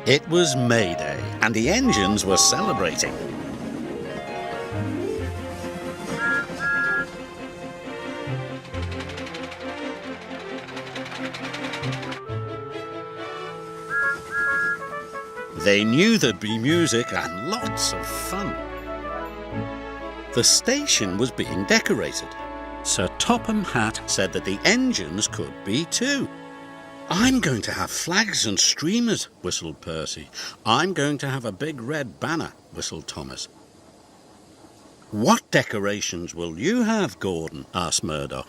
It was May Day, and the engines were celebrating. They knew there'd be music and lots of fun. The station was being decorated. Sir Topham Hatt said that the engines could be too. "I'm going to have flags and streamers," whistled Percy. "I'm going to have a big red banner," whistled Thomas. "What decorations will you have, Gordon?" asked Murdoch.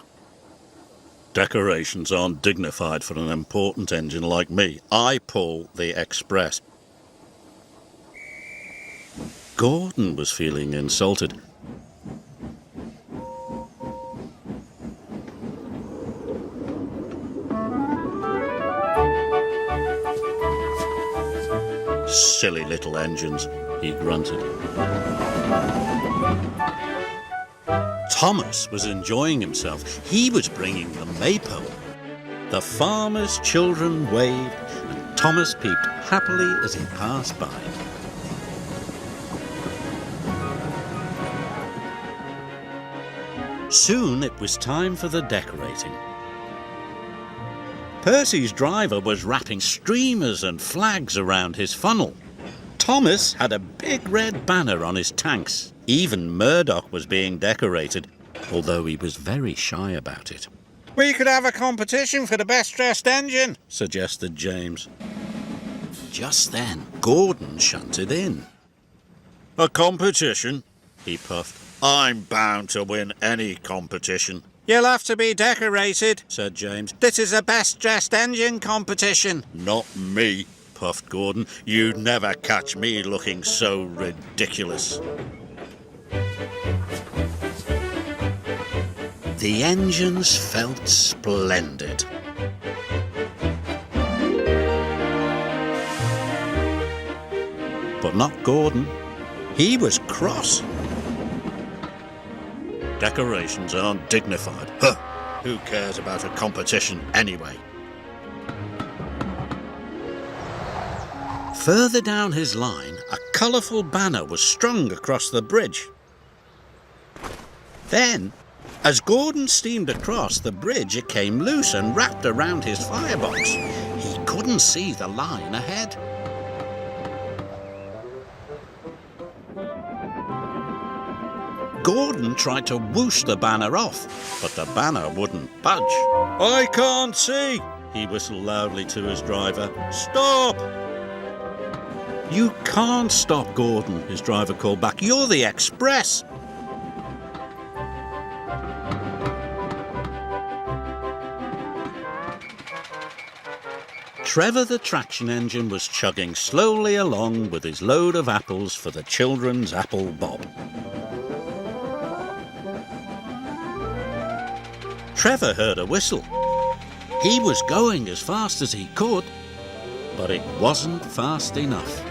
"Decorations aren't dignified for an important engine like me. I pull the express." Gordon was feeling insulted. "Silly little engines," he grunted. Thomas was enjoying himself. He was bringing the maypole. The farmers' children waved, and Thomas peeped happily as he passed by. Soon it was time for the decorating. Percy's driver was wrapping streamers and flags around his funnel. Thomas had a big red banner on his tanks. Even Murdoch was being decorated, although he was very shy about it. "We could have a competition for the best-dressed engine," suggested James. Just then, Gordon shunted in. "A competition?" he puffed. "I'm bound to win any competition." "You'll have to be decorated," said James. "This is a best-dressed engine competition." "Not me," puffed Gordon. "You'd never catch me looking so ridiculous." The engines felt splendid. But not Gordon. He was cross. "Decorations aren't dignified. Huh! Who cares about a competition anyway?" Further down his line, a colourful banner was strung across the bridge. Then, as Gordon steamed across the bridge, it came loose and wrapped around his firebox. He couldn't see the line ahead. Gordon tried to whoosh the banner off, but the banner wouldn't budge. "I can't see," he whistled loudly to his driver. "Stop!" "You can't stop, Gordon," his driver called back. "You're the express." Trevor the traction engine was chugging slowly along with his load of apples for the children's apple bob. Trevor heard a whistle. He was going as fast as he could, but it wasn't fast enough.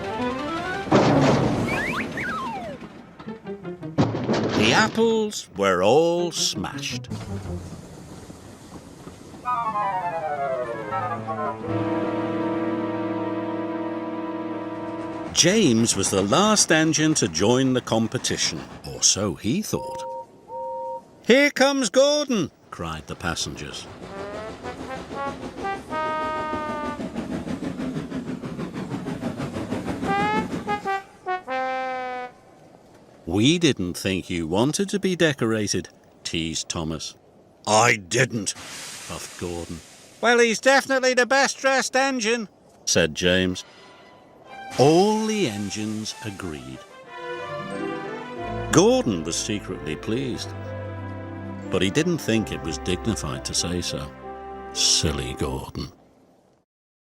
The apples were all smashed. James was the last engine to join the competition, or so he thought. "Here comes Gordon!" cried the passengers. "We didn't think you wanted to be decorated," teased Thomas. "I didn't," puffed Gordon. "Well, he's definitely the best-dressed engine," said James. All the engines agreed. Gordon was secretly pleased, but he didn't think it was dignified to say so. Silly Gordon.